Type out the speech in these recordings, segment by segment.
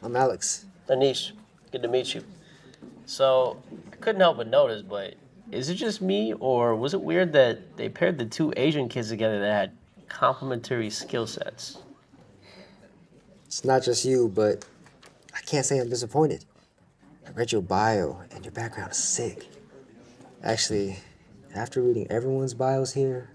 I'm Alex. Anish, good to meet you. So, I couldn't help but notice, but is it just me, or was it weird that they paired the two Asian kids together that had complementary skill sets? It's not just you, but I can't say I'm disappointed. I read your bio, and your background is sick. Actually, after reading everyone's bios here,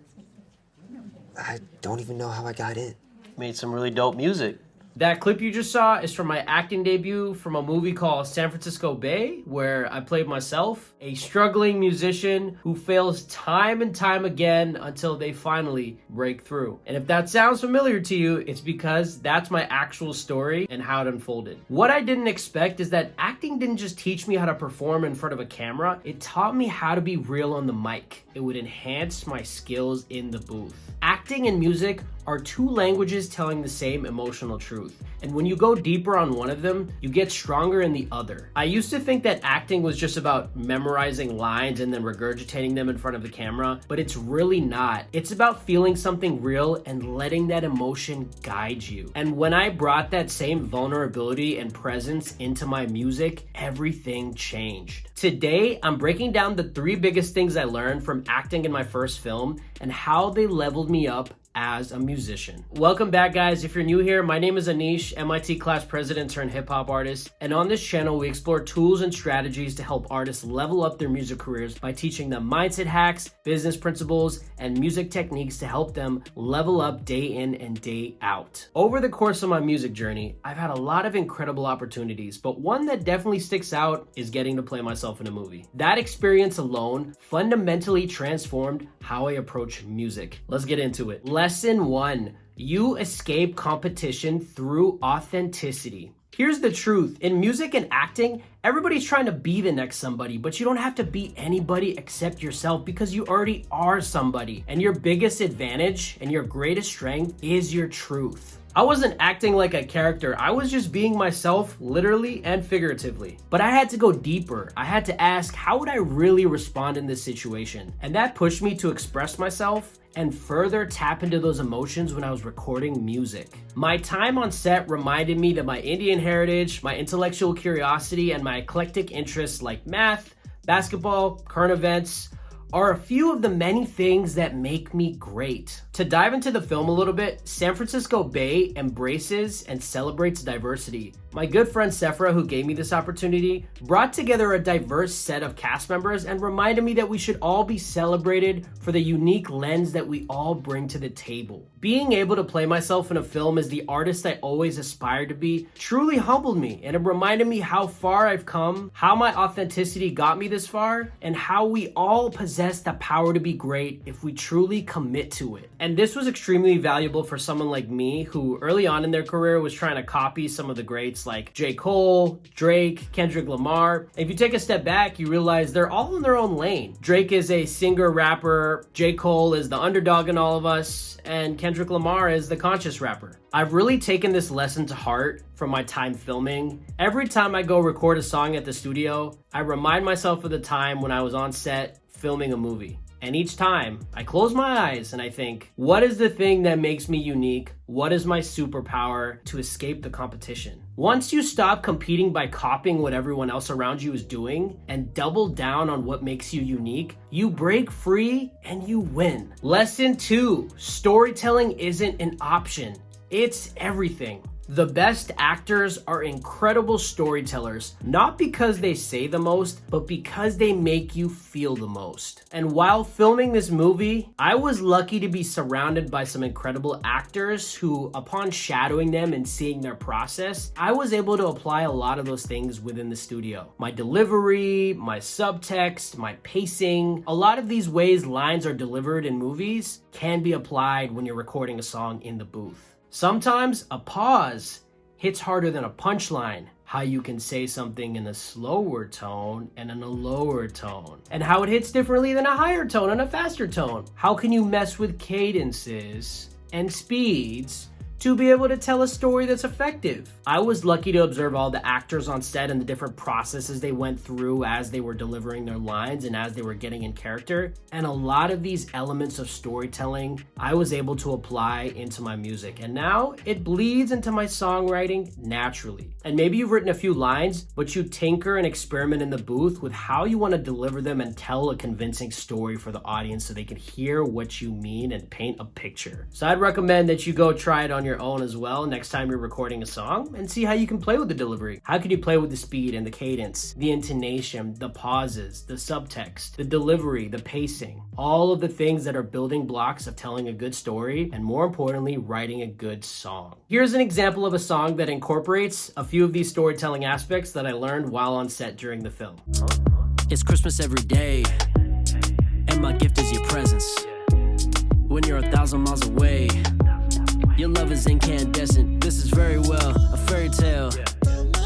I don't even know how I got in. Made some really dope music. That clip you just saw is from my acting debut from a movie called San Francisco Bay, where I played myself, a struggling musician who fails time and time again until they finally break through. And if that sounds familiar to you, it's because that's my actual story and how it unfolded. What I didn't expect is that acting didn't just teach me how to perform in front of a camera, it taught me how to be real on the mic. It would enhance my skills in the booth. Acting and music are two languages telling the same emotional truth. And when you go deeper on one of them, you get stronger in the other. I used to think that acting was just about memorizing lines and then regurgitating them in front of the camera, but it's really not. It's about feeling something real and letting that emotion guide you. And when I brought that same vulnerability and presence into my music, everything changed. Today, I'm breaking down the 3 biggest things I learned from acting in my first film and how they leveled me up as a musician. Welcome back, guys. If you're new here, my name is Anish, MIT class president turned hip hop artist. And on this channel, we explore tools and strategies to help artists level up their music careers by teaching them mindset hacks, business principles, and music techniques to help them level up day in and day out. Over the course of my music journey, I've had a lot of incredible opportunities, but one that definitely sticks out is getting to play myself in a movie. That experience alone fundamentally transformed how I approach music. Let's get into it. Lesson 1, you escape competition through authenticity. Here's the truth. In music and acting, everybody's trying to be the next somebody, but you don't have to be anybody except yourself because you already are somebody. And your biggest advantage and your greatest strength is your truth. I wasn't acting like a character. I was just being myself, literally and figuratively. But I had to go deeper. I had to ask, how would I really respond in this situation? And that pushed me to express myself and further tap into those emotions when I was recording music. My time on set reminded me that my Indian heritage, my intellectual curiosity, and my eclectic interests like math, basketball, current events, are a few of the many things that make me great. To dive into the film a little bit, San Francisco Bay embraces and celebrates diversity. My good friend Sephra, who gave me this opportunity, brought together a diverse set of cast members and reminded me that we should all be celebrated for the unique lens that we all bring to the table. Being able to play myself in a film as the artist I always aspired to be truly humbled me, and it reminded me how far I've come, how my authenticity got me this far, and how we all possess the power to be great if we truly commit to it. And this was extremely valuable for someone like me who early on in their career was trying to copy some of the greats like J. Cole, Drake, Kendrick Lamar. If you take a step back, you realize they're all in their own lane. Drake is a singer rapper, J. Cole is the underdog in all of us, and Kendrick Lamar is the conscious rapper. I've really taken this lesson to heart from my time filming. Every time I go record a song at the studio, I remind myself of the time when I was on set filming a movie. And each time, I close my eyes and I think, what is the thing that makes me unique? What is my superpower to escape the competition? Once you stop competing by copying what everyone else around you is doing and double down on what makes you unique, you break free and you win. Lesson 2, storytelling isn't an option. It's everything. The best actors are incredible storytellers, not because they say the most, but because they make you feel the most. And while filming this movie, I was lucky to be surrounded by some incredible actors who, upon shadowing them and seeing their process, I was able to apply a lot of those things within the studio. My delivery, my subtext, my pacing, a lot of these ways lines are delivered in movies can be applied when you're recording a song in the booth. Sometimes a pause hits harder than a punchline. How you can say something in a slower tone and in a lower tone. And how it hits differently than a higher tone and a faster tone. How can you mess with cadences and speeds to be able to tell a story that's effective. I was lucky to observe all the actors on set and the different processes they went through as they were delivering their lines and as they were getting in character. And a lot of these elements of storytelling I was able to apply into my music. And now it bleeds into my songwriting naturally. And maybe you've written a few lines, but you tinker and experiment in the booth with how you want to deliver them and tell a convincing story for the audience so they can hear what you mean and paint a picture. So I'd recommend that you go try it on your own as well next time you're recording a song and see how you can play with the delivery. How can you play with the speed and the cadence, the intonation, the pauses, the subtext, the delivery, the pacing, all of the things that are building blocks of telling a good story and, more importantly, writing a good song. Here's an example of a song that incorporates a few of these storytelling aspects that I learned while on set during the film. It's Christmas every day, and my gift is your presence. When you're 1,000 miles away, your love is incandescent. This is very well a fairy tale.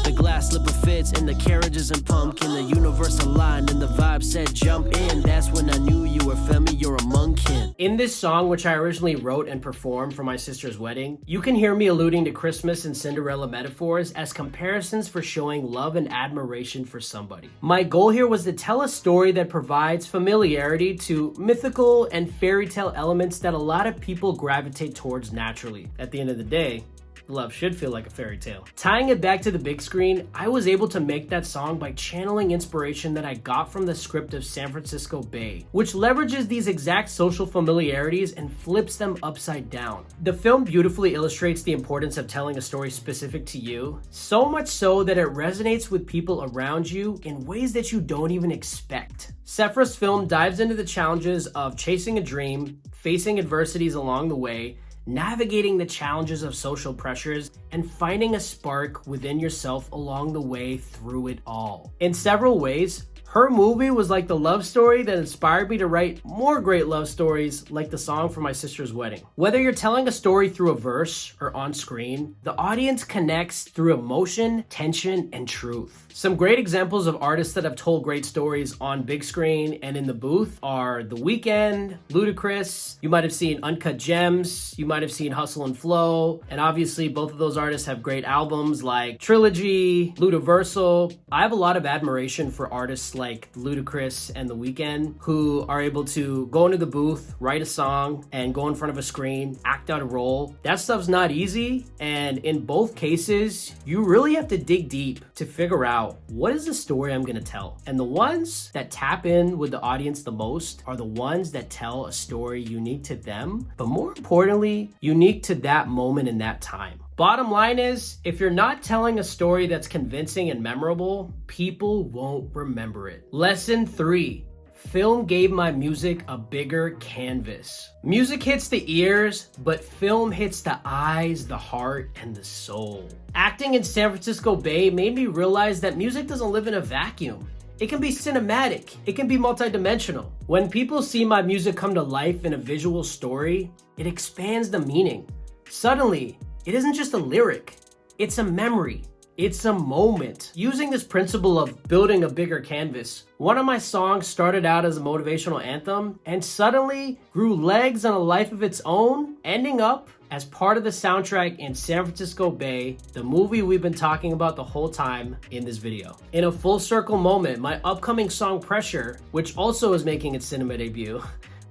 The glass slipper fits and the carriages and pumpkin. The universe aligned and the vibe said jump in. That's when I knew you were family, you're among kin. In this song, which I originally wrote and performed for my sister's wedding, you can hear me alluding to Christmas and Cinderella metaphors as comparisons for showing love and admiration for somebody. My goal here was to tell a story that provides familiarity to mythical and fairy tale elements that a lot of people gravitate towards naturally. At the end of the day, love should feel like a fairy tale. Tying it back to the big screen, I was able to make that song by channeling inspiration that I got from the script of San Francisco Bae, which leverages these exact social familiarities and flips them upside down. The film beautifully illustrates the importance of telling a story specific to you, so much so that it resonates with people around you in ways that you don't even expect. Sephra's film dives into the challenges of chasing a dream, facing adversities along the way, navigating the challenges of social pressures, and finding a spark within yourself along the way through it all. In several ways, her movie was like the love story that inspired me to write more great love stories like the song for my sister's wedding. Whether you're telling a story through a verse or on screen, the audience connects through emotion, tension, and truth. Some great examples of artists that have told great stories on big screen and in the booth are The Weeknd, Ludacris, you might have seen Uncut Gems, you might have seen Hustle and Flow, and obviously both of those artists have great albums like Trilogy, Ludaversal. I have a lot of admiration for artists like Ludacris and The Weeknd who are able to go into the booth, write a song, and go in front of a screen, act out a role. That stuff's not easy, and in both cases, you really have to dig deep to figure out what is the story I'm gonna tell. And the ones that tap in with the audience the most are the ones that tell a story unique to them, but more importantly, unique to that moment in that time. Bottom line is, if you're not telling a story that's convincing and memorable, people won't remember it. Lesson 3. Film gave my music a bigger canvas. Music hits the ears, but film hits the eyes, the heart, and the soul. Acting in San Francisco Bae made me realize that music doesn't live in a vacuum. It can be cinematic. It can be multidimensional. When people see my music come to life in a visual story, it expands the meaning. Suddenly, it isn't just a lyric. It's a memory. It's a moment. Using this principle of building a bigger canvas, one of my songs started out as a motivational anthem and suddenly grew legs on a life of its own, ending up as part of the soundtrack in San Francisco Bae, the movie we've been talking about the whole time in this video. In a full circle moment, my upcoming song Pressure, which also is making its cinema debut,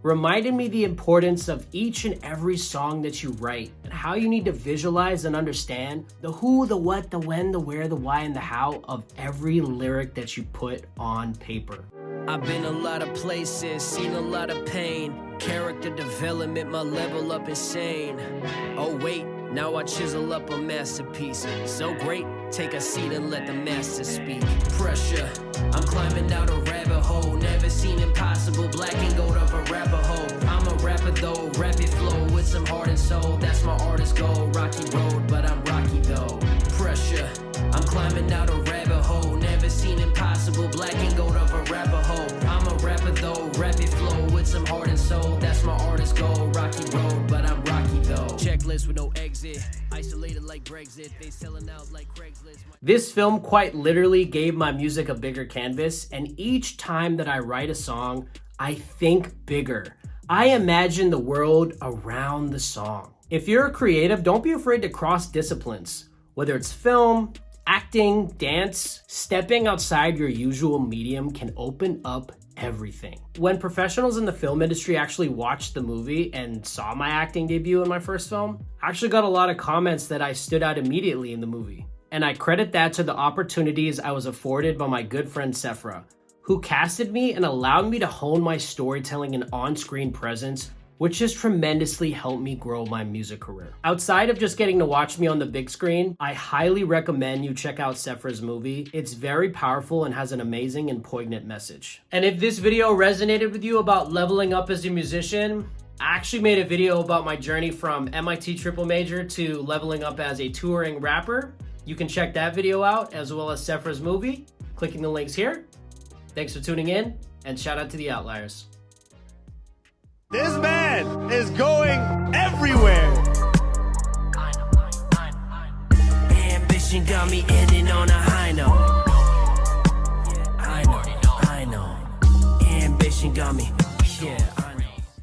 reminded me the importance of each and every song that you write and how you need to visualize and understand the who, the what, the when, the where, the why, and the how of every lyric that you put on paper. I've been a lot of places, seen a lot of pain. Character development, my level up insane. Oh wait, now I chisel up a masterpiece. So great, take a seat and let the master speak. Pressure, I'm climbing out a rabbit hole. Never seen impossible, black and gold of a rabbit hole. I'm a rapper though, rapid flow with some heart and soul. That's my artist goal, rocky road, but I'm rocky though. Pressure, I'm climbing out a rabbit hole. Never seen impossible, black and gold of a rabbit hole. I'm a rapper though, rapid flow with some heart and soul. That's my artist goal, rocky road, but I'm rocky though. Checklist with no exit, isolated like Brexit. They selling out like Craigslist. This film quite literally gave my music a bigger canvas, and each time that I write a song, I think bigger. I imagine the world around the song. If you're a creative, don't be afraid to cross disciplines. Whether it's film, acting, dance, stepping outside your usual medium can open up everything. When professionals in the film industry actually watched the movie and saw my acting debut in my first film, I actually got a lot of comments that I stood out immediately in the movie. And I credit that to the opportunities I was afforded by my good friend Sephra, who casted me and allowed me to hone my storytelling and on-screen presence, which has tremendously helped me grow my music career. Outside of just getting to watch me on the big screen, I highly recommend you check out Sephra's movie. It's very powerful and has an amazing and poignant message. And if this video resonated with you about leveling up as a musician, I actually made a video about my journey from MIT triple major to leveling up as a touring rapper. You can check that video out as well as Sephra's movie, clicking the links here. Thanks for tuning in, and shout out to the Outliers. This man is going everywhere. Ambition got me